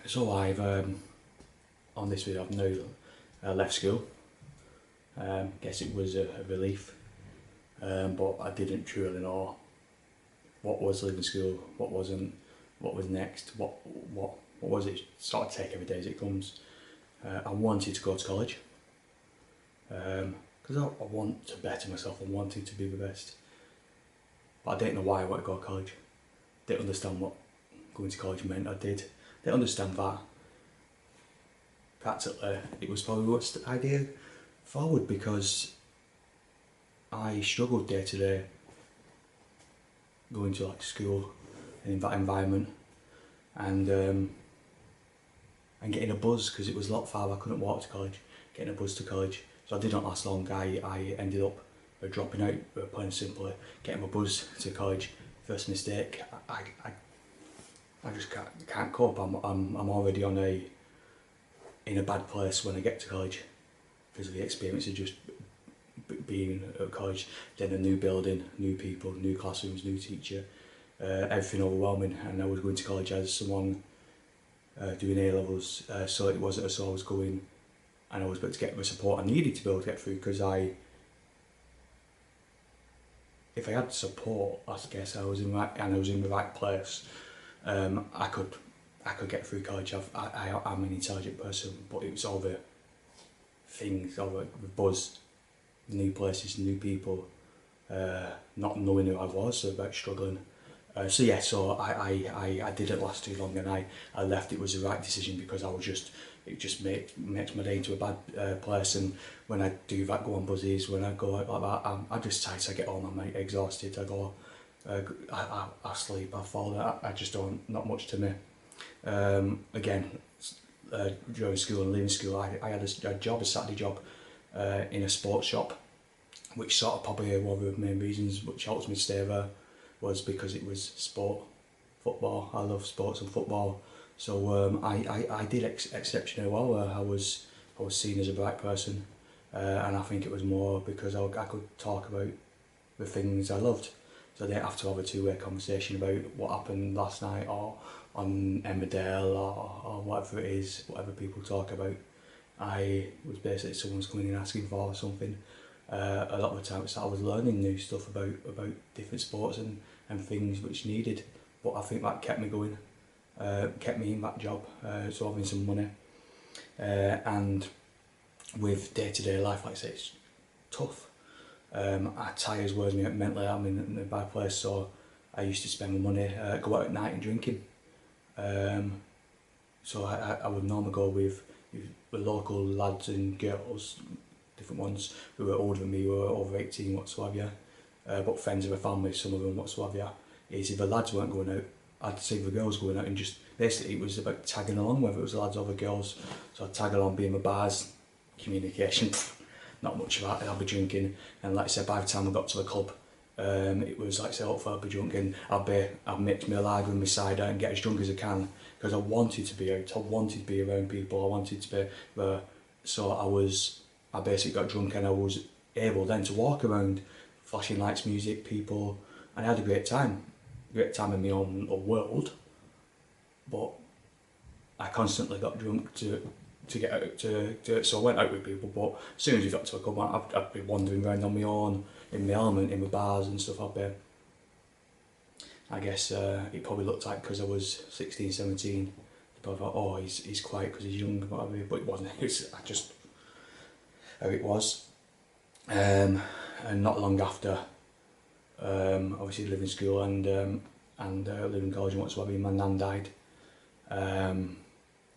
So I've on this video I've now left school. Guess it was a relief, but I didn't truly know what was leaving school, what wasn't, what was next, what was it. Sort of take every day as it comes. I wanted to go to college because I want to better myself. I wanted to be the best, but I didn't know why I wanted to go to college. Didn't understand what going to college meant. I didn't understand that. Practically, it was probably the worst idea forward because I struggled day to day going to like school and in that environment and getting a buzz because it was a lot far. I couldn't walk to college. Getting a buzz to college, so I didn't last long. I ended up dropping out, plain and simply. Getting a buzz to college, first mistake. I just can't cope. I'm already in a bad place when I get to college because of the experience of just being at college. Then a new building, new people, new classrooms, new teacher, everything overwhelming. And I was going to college as someone doing A levels, so it wasn't as though I was going and I was about to get the support I needed to be able to get through. Because if I had support, I guess I was in the right place. I could get through college. I'm an intelligent person, but it was all the things, all the buzz, new places, new people, not knowing who I was, so about struggling. So I didn't last too long, and I left. It was the right decision because it just makes my day into a bad place. And when I do that, go on buzzies, when I go out like that, I'm just tight. I get home, I'm like, exhausted. I go, I sleep, I fall. I just don't, not much to me. Again, during school and leaving school, I had a job, a Saturday job, in a sports shop, which sort of probably one of the main reasons which helped me stay there was because it was sport, football. I love sports and football, so I did exceptionally well. I was seen as a bright person, and I think it was more because I could talk about the things I loved. So I didn't have to have a two-way conversation about what happened last night or on Emmerdale or whatever it is, whatever people talk about. I was basically someone's coming in asking for something. A lot of the time I was learning new stuff about different sports and things which needed, but I think that kept me going, kept me in that job, so having some money. And with day-to-day life, like I say, it's tough. Tyres wears me out mentally. I'm in a bad place, so I used to spend my money, go out at night and drinking. So I would normally go with local lads and girls, different ones who were older than me, who were over 18 whatsoever, but friends of the family, some of them whatsoever. Is if the lads weren't going out, I'd see the girls going out, and just basically it was about tagging along, whether it was lads or the girls. So I'd tag along, be in the bars, communication, not much of that. I'll be drinking, and like I said, by the time I got to the club, it was like I said, hopefully I'll be drunk, and I'll mix my lager and my cider and get as drunk as I can because I wanted to be out. I wanted to be around people. I wanted to be there. So I basically got drunk, and I was able then to walk around, flashing lights, music, people, and I had a great time in my own world. But I constantly got drunk to get out so I went out with people, but as soon as we got to a club, I'd be wandering around on my own, in my element, in the bars and stuff. I guess it probably looked like because I was 16, 17, people thought, oh, he's quiet because he's young, whatever, but it wasn't. It's just how it was. And not long after, obviously leaving school and leaving college and whatsoever, my nan died.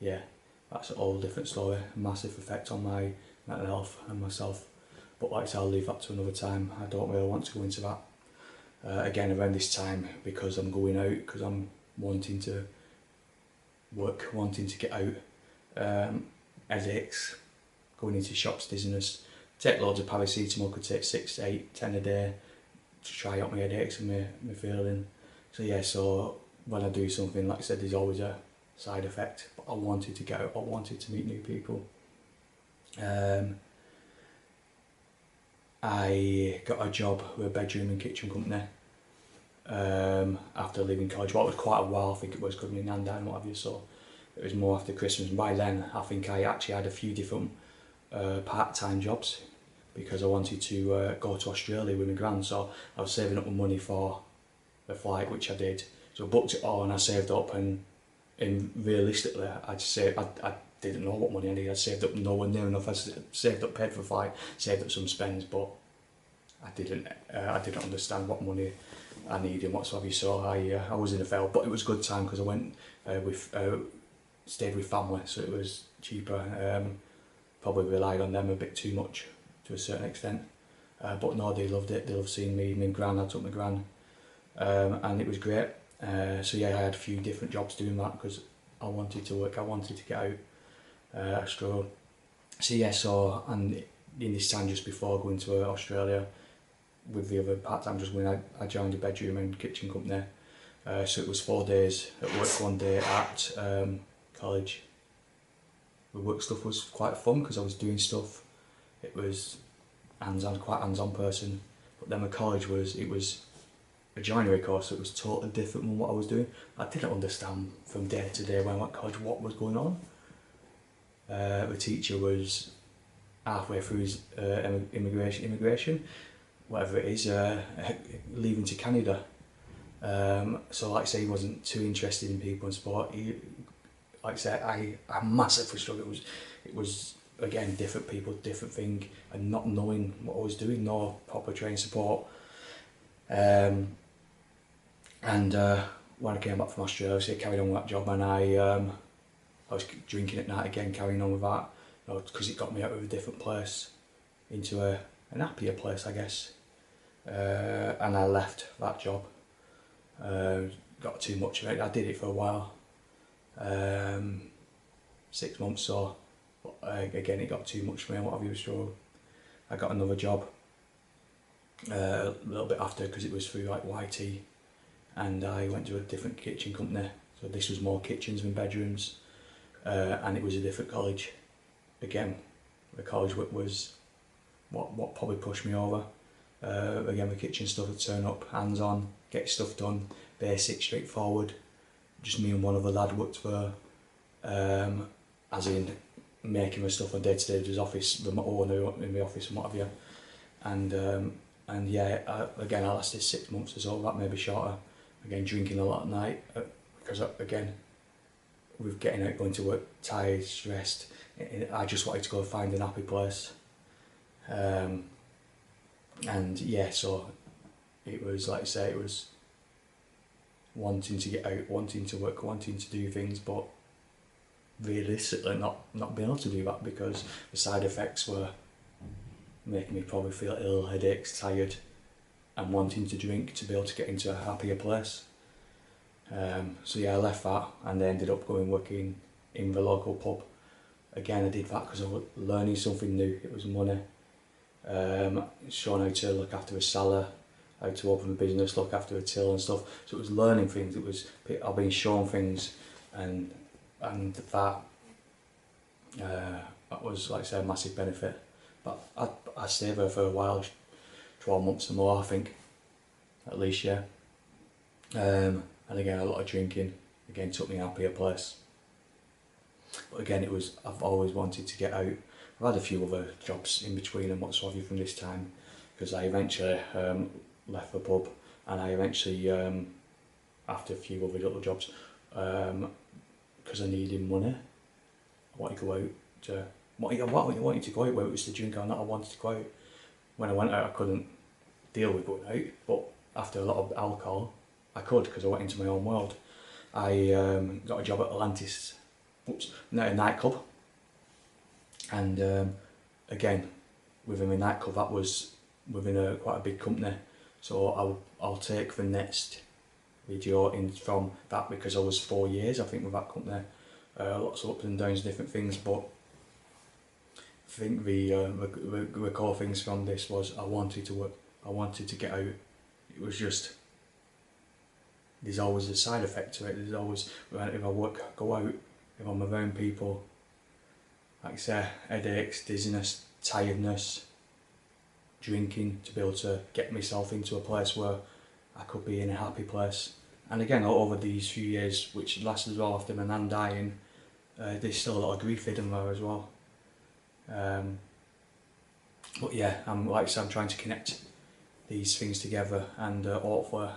Yeah, that's a whole different story. A massive effect on my mental health and myself. But like I said, I'll leave that to another time. I don't really want to go into that. Again, around this time, because I'm going out, because I'm wanting to work, wanting to get out, headaches, going into shops, dizziness, take loads of paracetamol, could take 6, 8, 10 a day to try out my headaches and my feeling. So yeah, so when I do something, like I said, there's always a side effect, but I wanted to get out, I wanted to meet new people. I got a job with a bedroom and kitchen company after leaving college. Well, it was quite a while, I think it was, because my nan died and what have you, so it was more after Christmas, and by then I think I actually had a few different part-time jobs because I wanted to go to Australia with my gran, so I was saving up my money for the flight, which I did. So I booked it all and I saved up, and realistically I didn't know what money I needed. I saved up nowhere near enough. I saved up, paid for the flight, saved up some spends, but I didn't understand what money I needed and whatsoever. So I was in a fail, but it was a good time because I went stayed with family, so it was cheaper. Probably relied on them a bit too much to a certain extent, but no, they loved it. They loved seeing me. My gran, I took my gran, and it was great. So yeah, I had a few different jobs doing that because I wanted to work. I wanted to get out. So yeah, and in this time just before going to Australia, with the other part-time just when I joined a bedroom and kitchen company. So it was 4 days at work, 1 day at college. The work stuff was quite fun because I was doing stuff. It was hands-on, quite hands-on person. But then my college was a joinery course, so it was totally different from what I was doing. I didn't understand from day to day when I went to college what was going on. The teacher was halfway through his immigration, whatever it is, leaving to Canada. So like I say, he wasn't too interested in people and sport. Like I said, I massively struggled. It was again different people, different thing, and not knowing what I was doing, no proper training support. And when I came back from Australia, I carried on with that job, and I was drinking at night again, carrying on with that, because it got me out of a different place into an happier place, I guess. And I left that job. Got too much of it. I did it for a while, 6 months, so again it got too much for me and what have you. So I got another job a little bit after, because it was through like YT, and I went to a different kitchen company. So this was more kitchens than bedrooms, and it was a different college. Again, the college was what probably pushed me over. Again, the kitchen stuff would turn up, hands on, get stuff done, basic, straightforward. Just me and one other lad worked for, as in making the stuff on day to day with his office, the owner in the office and what have you. And yeah, again, I lasted 6 months or so, that maybe shorter. Again, drinking a lot at night, because again, with getting out, going to work, tired, stressed, I just wanted to go find an happy place. And yeah, so it was, like I say, it was wanting to get out, wanting to work, wanting to do things, but realistically not being able to do that because the side effects were making me probably feel ill, headaches, tired, and wanting to drink to be able to get into a happier place. So yeah, I left that and then ended up going working in the local pub. Again, I did that because I was learning something new. It was money. Showing how to look after a cellar, how to open a business, look after a till and stuff. So it was learning things. It was I've been shown things, and that was, like I said, a massive benefit. But I stayed there for a while, 12 months or more, I think, at least, yeah. And again, a lot of drinking. Again, took me a happier place. But again, I've always wanted to get out. I've had a few other jobs in between and whatsoever from this time, because I eventually left the pub, and I eventually, after a few other little jobs, because I needed money, I wanted to go out to, I wanted to go out, whether it was to drink or not, I wanted to go out. When I went out, I couldn't deal with going out, but after a lot of alcohol, I could, because I went into my own world. I got a job at Atlantis, a nightclub. And again, within a nightclub, that was within quite a big company. So I'll take the next video in from that, because I was 4 years, I think, with that company. Lots of ups and downs, different things, but I think the core things from this was I wanted to work, I wanted to get out. It was just, there's always a side effect to it. There's always, if I go out, if I'm around people, like I say, headaches, dizziness, tiredness, drinking, to be able to get myself into a place where I could be in a happy place. And again, over these few years, which lasted well after my nan dying, there's still a lot of grief hidden there as well. But yeah, like I said, I'm trying to connect these things together, and hopefully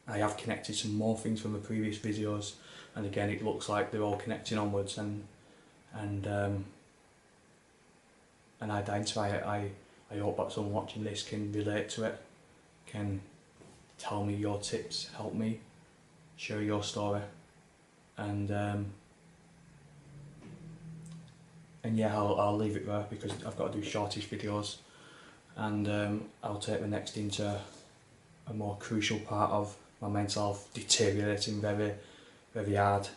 I have connected some more things from the previous videos, and again it looks like they're all connecting onwards, and identify it. I hope that someone watching this can relate to it, can tell me your tips, help me, share your story, and yeah, I'll leave it there because I've got to do shortish videos, and I'll take the next into a more crucial part of my mental health deteriorating very, very hard.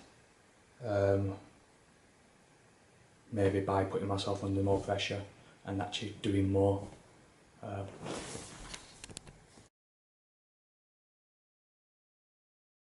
Maybe by putting myself under more pressure and actually doing more.